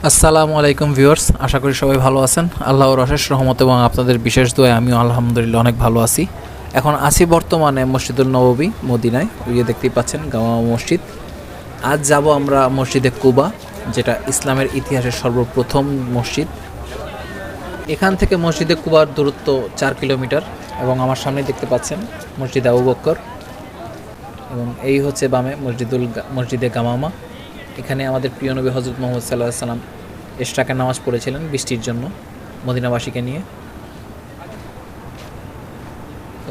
আসসালামু আলাইকুম ভিউয়ার্স, আশা করি সবাই ভালো আছেন। আল্লাহর অশেষ রহমত এবং আপনাদের বিশেষ দোয়ায় আমিও আলহামদুলিল্লাহ অনেক ভালো আছি। এখন আছি বর্তমানে মসজিদুল নববী মদিনায়, ওই যে দেখতেই পাচ্ছেন গামা মসজিদ। আজ যাব আমরা মসজিদে কুবা, যেটা ইসলামের ইতিহাসের সর্বপ্রথম মসজিদ। এখান থেকে মসজিদে কুবার দূরত্ব 4 কিলোমিটার এবং আমার সামনে দেখতে পাচ্ছেন মসজিদ আবু বক্কর, এবং এই হচ্ছে বামে মসজিদে গামামা। এখানে আমাদের প্রিয় নবী হজরত মুহাম্মদ সাল্লাল্লাহু আলাইহি সাল্লাম এশরাকের নামাজ পড়েছিলেন বৃষ্টির জন্য মদিনাবাসীকে নিয়ে।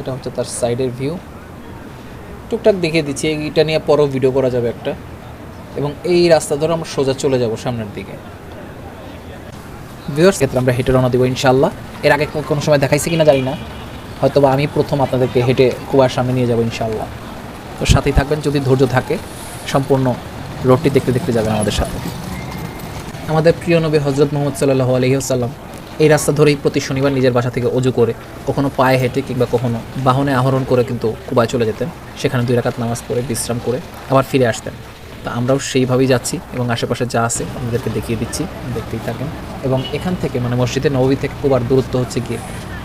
এটা হচ্ছে তার সাইডের ভিউ, টুকটাক দেখিয়ে দিচ্ছি, এইটা নিয়ে পরও ভিডিও করা যাবে একটা। এবং এই রাস্তা ধরে আমরা সোজা চলে যাব সামনের দিকে। ভিউয়ার্স, ক্ষেত্রে আমরা হেঁটে রওনা দেবো ইনশাআল্লাহ। এর আগে কোনো সময় দেখাইছি কিনা জানি না, হয়তো বা আমি প্রথম আপনাদেরকে হেঁটে কুবার সামনে নিয়ে যাবো ইনশাআল্লাহ। তো সাথেই থাকবেন, যদি ধৈর্য থাকে সম্পূর্ণ রোডটি দেখতে দেখতে যাবেন আমাদের সাথে। আমাদের প্রিয় নবী হজরত মুহাম্মদ সাল্লাল্লাহু আলাইহি ওয়াসাল্লাম এই রাস্তা ধরেই প্রতি শনিবার নিজের বাসা থেকে অজু করে, কখনো পায়ে হেঁটে কিংবা কখনো বাহনে আহরণ করে কিন্তু কুবায় চলে যেতেন। সেখানে 2 রাকাত নামাজ পড়ে বিশ্রাম করে আবার ফিরে আসতেন। তা আমরাও সেইভাবেই যাচ্ছি এবং আশেপাশে যা আছে আপনাদেরকে দেখিয়ে দিচ্ছি, দেখতেই থাকেন। এবং এখান থেকে মানে মসজিদে নববী থেকে কুবার দূরত্ব হচ্ছে গিয়ে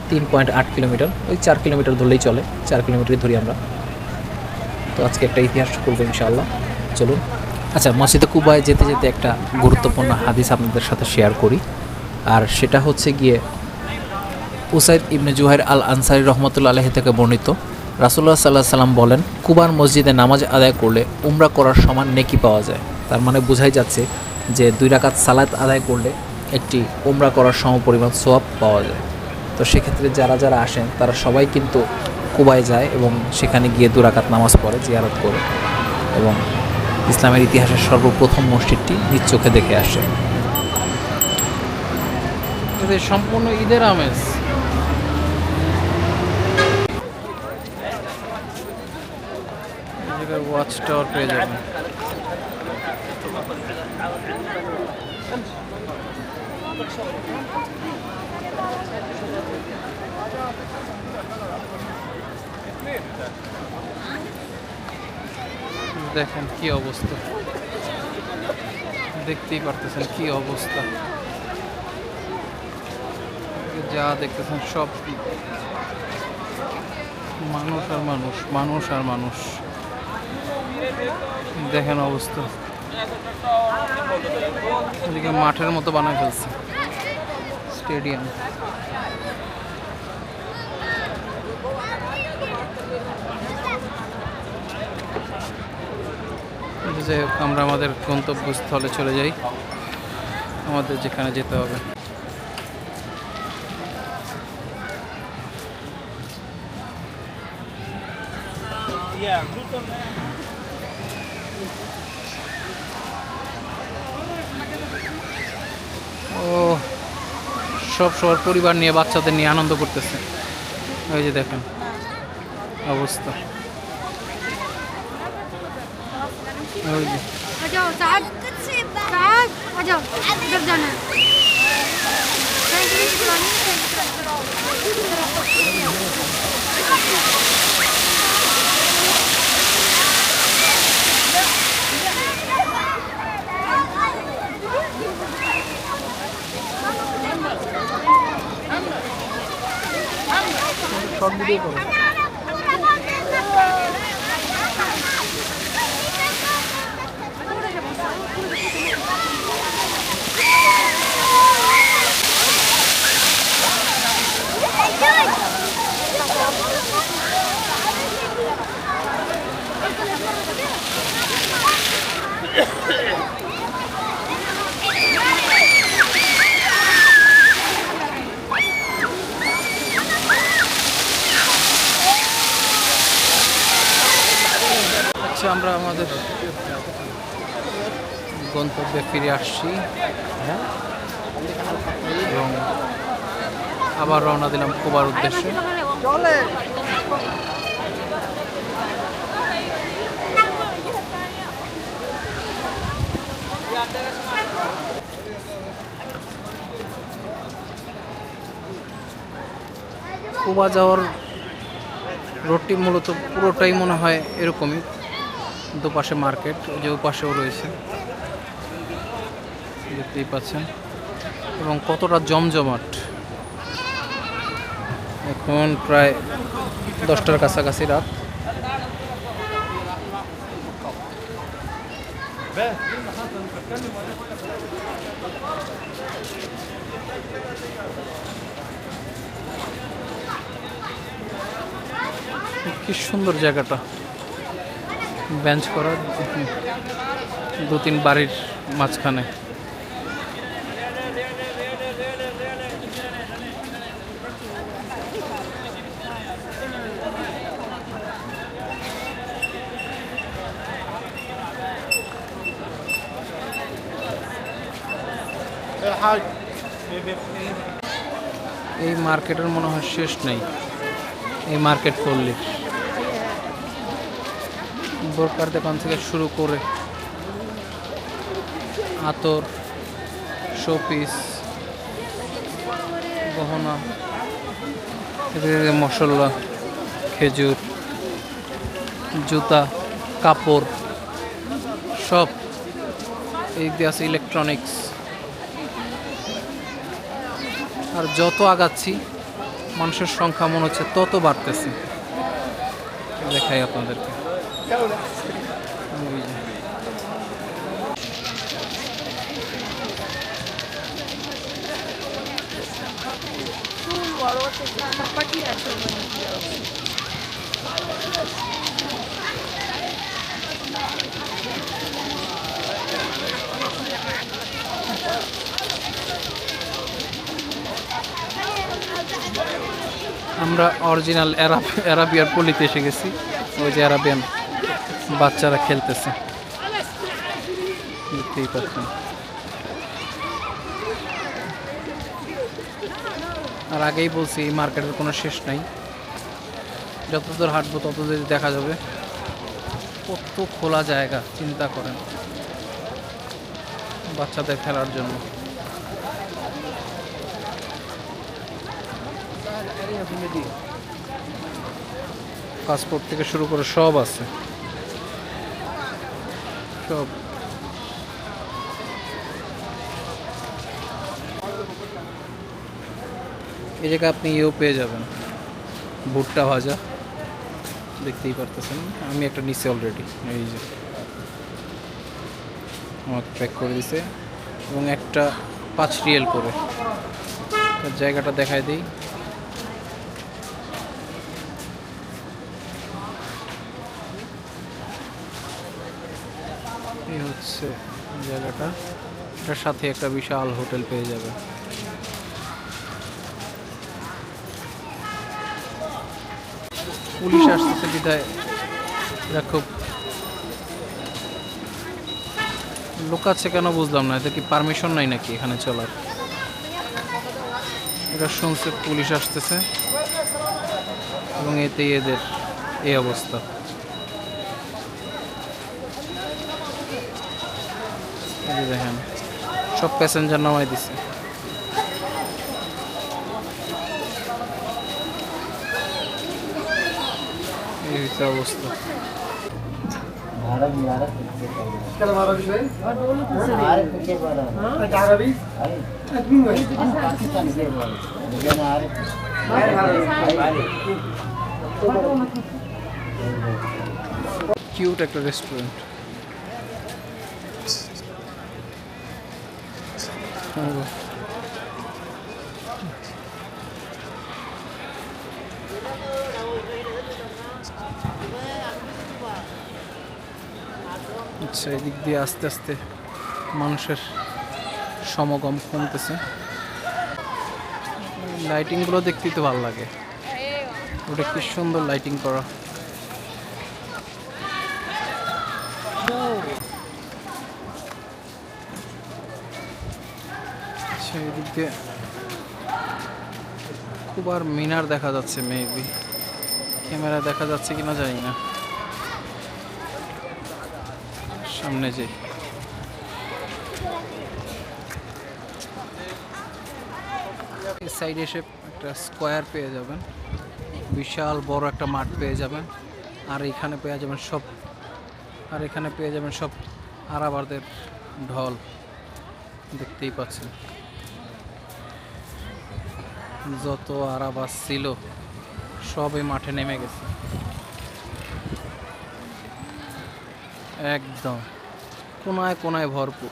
3.8 কিলোমিটার, ওই 4 কিলোমিটার ধরলেই চলে, 4 কিলোমিটারই ধরি আমরা। তো আজকে একটা ইতিহাস করবো ইনশাআল্লাহ, চলুন। আচ্ছা, মসজিদে কুবায় যেতে যেতে একটা গুরুত্বপূর্ণ হাদিস আপনাদের সাথে শেয়ার করি, আর সেটা হচ্ছে গিয়ে উসাইদ ইবনে জুহাইর আল আনসারী রহমতুল্লাহ আলাইহি থেকে বর্ণিত। রাসূলুল্লাহ সাল্লাল্লাহু আলাইহি সাল্লাম বলেন, কুবার মসজিদে নামাজ আদায় করলে উমরা করার সমান নেকি পাওয়া যায়। তার মানে বোঝাই যাচ্ছে যে 2 রাকাত সালাত আদায় করলে একটি উমরা করার সমপরিমাণ সওয়াব পাওয়া যায়। তো সেক্ষেত্রে যারা যারা আসেন তারা সবাই কিন্তু কুবায় যায় এবং সেখানে গিয়ে 2 রাকাত নামাজ পড়ে, জিয়ারত করে, এবং ইসলামের ইতিহাসের সর্বপ্রথম মসজিদটি নিজ চোখে দেখে আসে। সম্পূর্ণ ঈদের আমেজ। ওয়াচ টাওয়ার পেয়ে যাবেন। দেখেন কি অবস্থা, দেখতেই পারতেছেন কি অবস্থা। যা দেখতেছেন সব মানুষ আর মানুষ, মানুষ আর মানুষ। দেখেন অবস্থা, এদিকে মাঠের মতো বানায় ফেলছে স্টেডিয়াম। যাই হোক, আমরা আমাদের গন্তব্যস্থলে চলে যাই, আমাদের যেখানে যেতে হবে। ও সবার পরিবার নিয়ে, বাচ্চাদের নিয়ে আনন্দ করতেছে। ওই যে দেখেন অবস্থা, ওই যে শর্ট ভিডিও করো। আমরা আমাদের গন্তব্যে ফিরে আসছি এবং আবার রওনা দিলাম কুবার উদ্দেশ্যে। কুবা যাওয়ার রোডটি মূলত পুরোটাই মনে হয় এরকমই, দুপাশে মার্কেট, যে পাশেও রয়েছে। দেখতেই পাচ্ছেন, এবং কতটা জমজমাট। এখন প্রায় 10টার কাছাকাছি রাত। কি সুন্দর জায়গাটা, বেঞ্চ করা 2-3 বাড়ির মাঝখানে। এই মার্কেটের মনে হয় শেষ নেই, এই মার্কেট পল্লীর বোরকার দোকান থেকে শুরু করে আতর, শোপিস, গহনা, মশলা, খেজুর, জুতা, কাপড়, সব এই দিয়ে আছে। ইলেকট্রনিক্স। আর যত আগাচ্ছি মানুষের সংখ্যা মনে হচ্ছে তত বাড়তেছে। দেখাই আপনাদেরকে। আমরা অরিজিনাল আরাবিয়ার পল্লীতে এসে গেছি। ওই যে আরাবিয়ান বাচ্চারা খেলতেছে, দেখতেই পাচ্ছেন। আর আগেই বলছি এই মার্কেটের কোনো শেষ নাই, যতদূর হাঁটবো ততদূর দেখা যাবে। কত খোলা জায়গা চিন্তা করেন বাচ্চাদের খেলার জন্য। পাসপোর্ট থেকে শুরু করে সব আছে, সব। এই জায়গায় আপনি ইয়েও পেয়ে যাবেন, ভুট্টা ভাজা, দেখতেই পারতেছেন। আমি একটা নিচে অলরেডি, এই যে আমাকে প্যাক করে দিছে, এবং একটা 5 রিয়াল করে। জায়গাটা দেখায় দিই। এই হচ্ছে জায়গাটা, এটার সাথে একটা বিশাল হোটেল পেয়ে যাবে। পুলিশ আসতেছে বিধায় এরা খুব লোকাচ্ছে কেন বুঝলাম না। এটা কি পারমিশন নাই নাকি এখানে চলার? এটা শুনছে পুলিশ আসতেছে, এবং এতেই এদের এই অবস্থা। দেখেন সব প্যাসেঞ্জার নামাই দিছে। এই হচ্ছে অবস্থা। কিউট একটা রেস্টুরেন্ট। আচ্ছা, এদিক দিয়ে আস্তে আস্তে মানুষের সমাগম কমতেছে। লাইটিংগুলো দেখতেই তো ভালো লাগে, ওটা কি সুন্দর লাইটিং করা। আচ্ছা, এদিক দিয়ে খুব আর মিনার দেখা যাচ্ছে, মেবি ক্যামেরা দেখা যাচ্ছে কিনা জানি না। সামনে যে এই সাইডে এসে একটা স্কোয়ার পেয়ে যাবেন, বিশাল বড় একটা মাঠ পেয়ে যাবেন। আর এখানে পেয়ে যাবেন সব আরাবারদের ঢল। দেখতেই পাচ্ছেন যত আরাবাস ছিল সবই মাঠে নেমে গেছে একদম কোনায় কোনায় ভরপুর।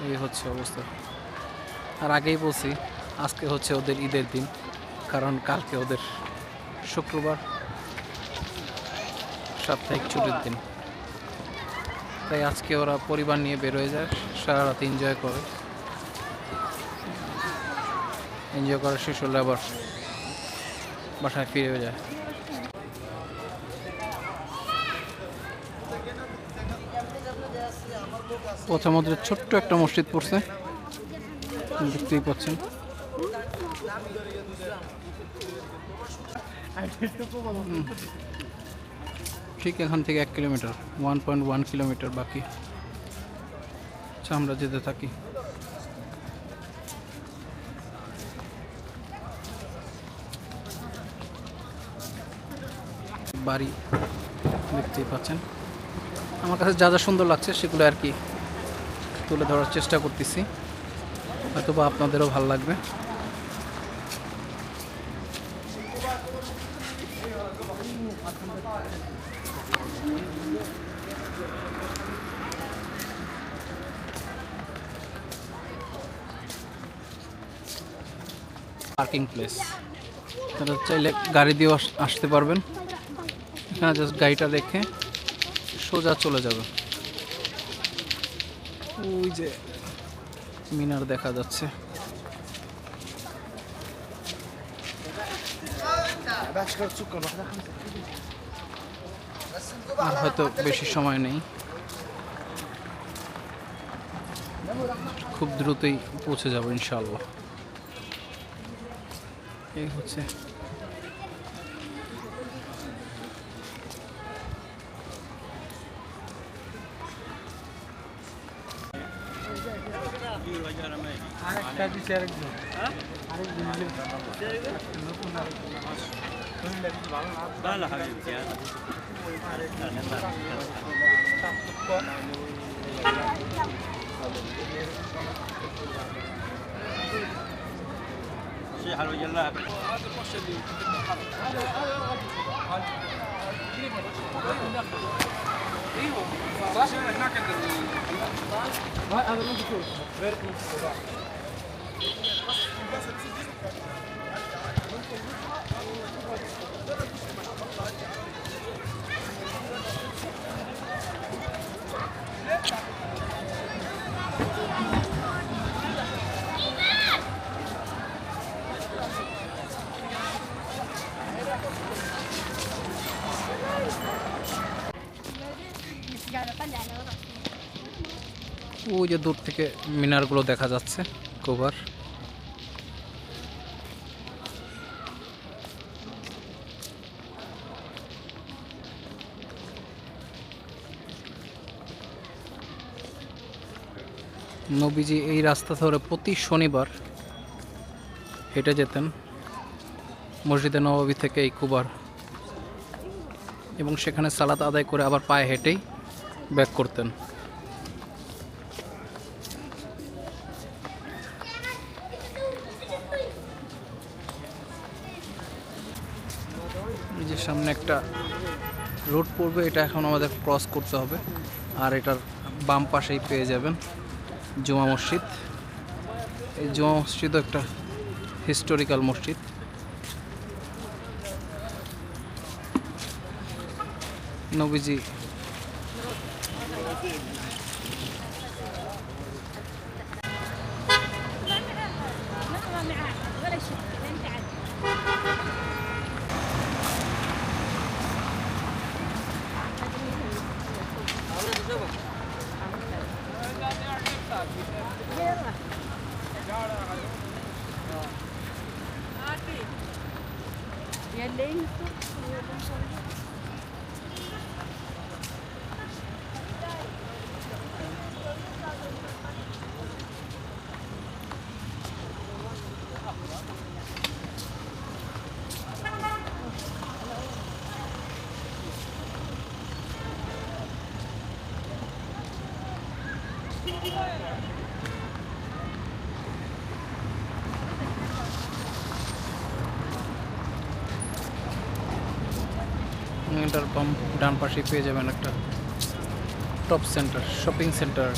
এই হচ্ছে অবস্থা। আর আগেই বলছি আজকে হচ্ছে ওদের ঈদের দিন, কারণ কালকে ওদের শুক্রবার সাপ্তাহিক ছুটির দিন, তাই আজকে ওরা পরিবার নিয়ে বেরোয় যায়, সারা রাত এনজয় করে, এনজয় করা শেষ হলে আবার বাসায় ফিরে যায়। পথের মধ্যে ছোট্ট একটা মসজিদ পড়ছে, দেখতেই পাচ্ছেন। ঠিক এখান থেকে 1 কিলোমিটার, 1.1 কিলোমিটার বাকি। আচ্ছা, আমরা যেতে থাকি। বাড়ি দেখতেই পাচ্ছেন। আমার কাছে যা যা সুন্দর লাগছে সেগুলো আর কি তুলে ধরার চেষ্টা করতেছি, হয়তো বা আপনাদেরও ভালো লাগবে। পার্কিং প্লেস, তারা চাইলে গাড়ি দিয়েও আসতে পারবেন। এখানে জাস্ট গাড়িটা রেখে সোজা চলে যাবে। ওই যে মিনার দেখা যাচ্ছে। আর হয়তো বেশি সময় নেই, খুব দ্রুতই পৌঁছে যাবো ইনশাআল্লাহ। এই হচ্ছে ওই যে দূর থেকে মিনারগুলো দেখা যাচ্ছে কোবার। নবীজি এই রাস্তা ধরে প্রতি শনিবার হেঁটে যেতেন মসজিদে নববী থেকে এই কুবার, এবং সেখানে সালাত আদায় করে আবার পায়ে হেঁটেই ব্যাক করতেন। এই যে সামনে একটা রোড পড়বে, এটা এখন আমাদের ক্রস করতে হবে। আর এটার বাম পাশেই পেয়ে যাবেন জুমা মসজিদ। এই জুমা মসজিদও একটা হিস্টোরিক্যাল মসজিদ। নবীজি এটার ডান পাশে পেয়ে যাবেন একটা টপ সেন্টার, শপিং সেন্টার।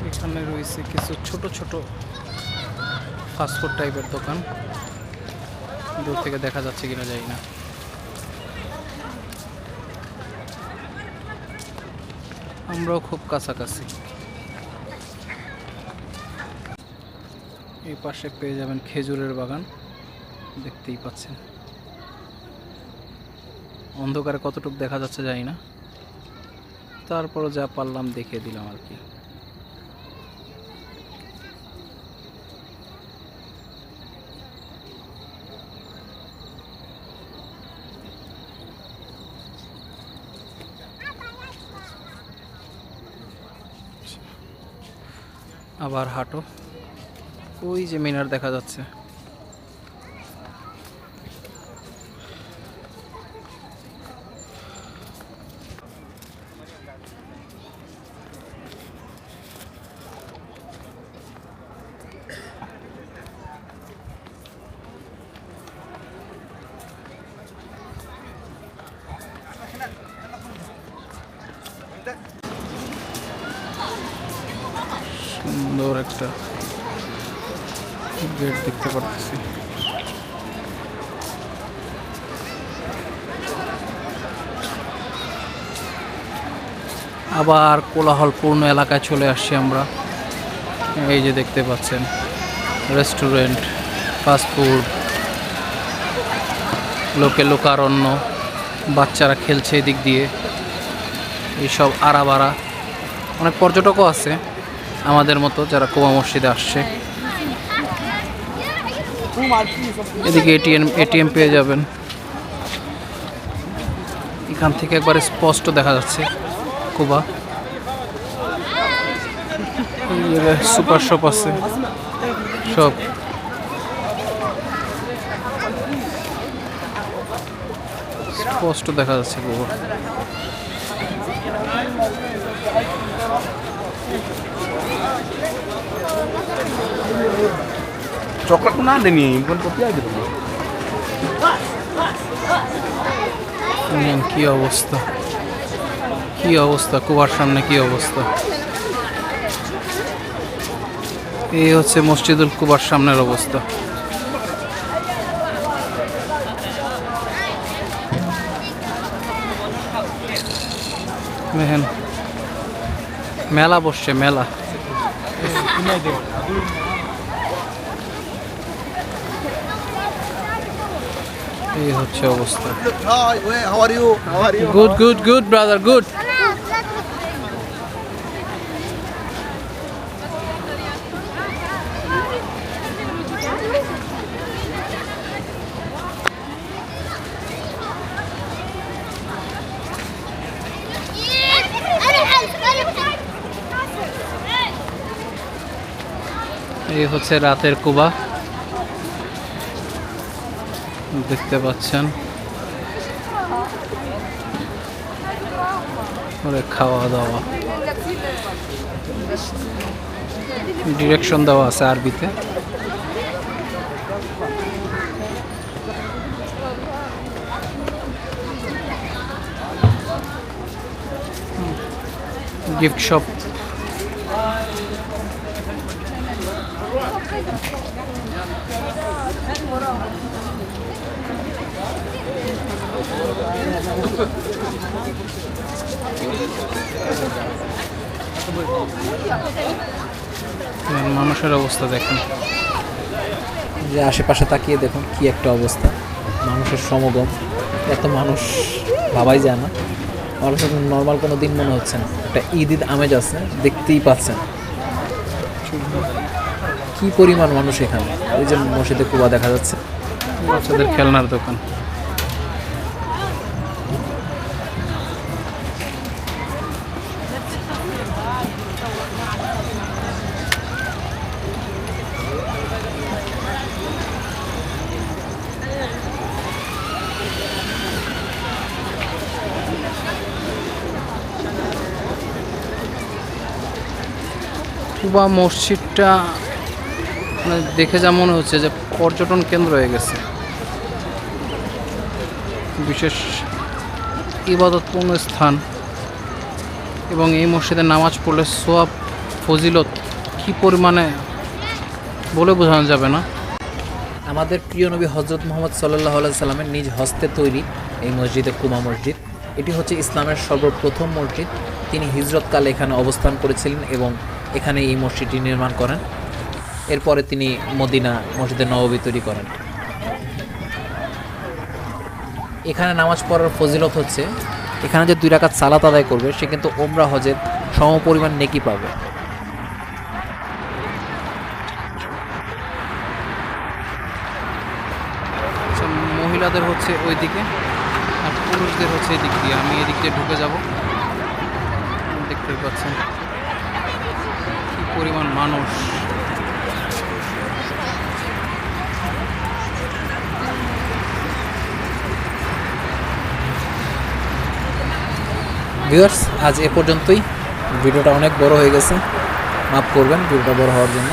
এখানে রয়েছে কিছু ছোট ছোট ফাস্টফুড টাইপের দোকান, দূর থেকে দেখা যাচ্ছে কিনা জানি না। আমরাও খুব কাছাকাছি। এই পাশে পেয়ে যাবেন খেজুরের বাগান, দেখতেই পাচ্ছেন। অন্ধকারে কতটুকু দেখা যাচ্ছে জানি না, তারপরও যা পারলাম দেখিয়ে দিলাম আর কি। আবার হাঁটো, ওই যে মিনার দেখা যাচ্ছে। সুন্দর একটা গেট দেখতে পাচ্ছি। আবার কোলাহলপূর্ণ এলাকায় চলে আসছি আমরা। এই যে দেখতে পাচ্ছেন রেস্টুরেন্ট, ফাস্টফুড, লোকে লোকারণ্য, বাচ্চারা খেলছে এদিক দিয়ে, এইসব আড়াবাড়া। অনেক পর্যটকও আছে আমাদের মতো যারা কুবা মসজিদে আসছে। এদিকে এটিএম পেয়ে যাবেন, এখান থেকে একবারে স্পষ্ট দেখা যাচ্ছে কুবা। সুপার শপ আছে সব। স্পষ্ট দেখা যাচ্ছে Quba. coklat pun ada nih, bukan kopi aja tuh. কি অবস্থা, কি অবস্থা, কুবার সামনে কি অবস্থা। এই হচ্ছে মসজিদুল কুবার সামনের অবস্থা। দেখেন মেলা বসছে, মেলা। এই হচ্ছে অবস্থা। Hi, how are you? How are you? Good good good brother, good. এই হচ্ছে রাতের কুবা, দেখতে পাচ্ছেন। খাওয়া দাওয়া ডিরেকশন দেওয়া আছে আরবিতে। গিফট শপ, মানুষের অবস্থা দেখেন, যে আশেপাশে তাকিয়ে দেখুন কি একটা অবস্থা, মানুষের সমাগম। এত মানুষ ভাবাই যায় না, মানুষের নর্মাল কোনো দিন মনে হচ্ছে না। একটা ঈদ আমেজ আছে, দেখতেই পাচ্ছেন কি পরিমাণ মানুষ এখানে। ওই যে মসজিদে কুবা দেখা যাচ্ছে, বাচ্চাদের খেলনার দোকান। কুবা মসজিদটা মানে দেখে যা মনে হচ্ছে যে পর্যটন কেন্দ্র হয়ে গেছে, বিশেষ ইবাদতপূর্ণ স্থান। এবং এই মসজিদে নামাজ পড়লে সোয়াব ফজিলত কী পরিমাণে বলে বোঝানো যাবে না। আমাদের প্রিয় নবী হজরত মোহাম্মদ সাল্লাল্লাহু আলাইহি সাল্লামের নিজ হস্তে তৈরি এই মসজিদে কুবা মসজিদ। এটি হচ্ছে ইসলামের সর্বপ্রথম মসজিদ। তিনি হিজরতকালে এখানে অবস্থান করেছিলেন এবং এখানে এই মসজিদটি নির্মাণ করেন। এরপরে তিনি মদিনা মসজিদে নববী তৈরি করেন। এখানে নামাজ পড়ার ফজিলত হচ্ছে, এখানে যে 2 রাকাত সালাত আদায় করবে সে কিন্তু ওমরা হজের সমপরিমাণ নেকি পাবে। আচ্ছা, মহিলাদের হচ্ছে ওই দিকে আর পুরুষদের হচ্ছে এই দিক দিয়ে। আমি এদিক দিয়ে ঢুকে যাব। দেখতে পাচ্ছেন কি পরিমাণ মানুষ। ভিউয়ার্স, আজ এ পর্যন্তই। ভিডিওটা অনেক বড় হয়ে গেছে, মাফ করবেন ভিডিওটা বড় হওয়ার জন্য।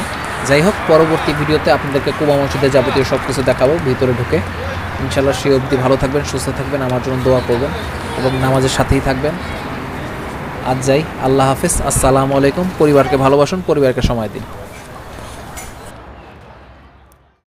যাই হোক, পরবর্তী ভিডিওতে আপনাদেরকে কুবা মসজিদের যাবতীয় সব কিছু দেখাবো ভিতরে ঢুকে। ইনশাল্লাহ সে অবধি ভালো থাকবেন, সুস্থ থাকবেন, আমার জন্য দোয়া করবেন এবং নামাজের সাথেই থাকবেন। আজ যাই, আল্লাহ হাফেজ, আসসালামু আলাইকুম। পরিবারকে ভালোবাসুন, পরিবারকে সময় দিন।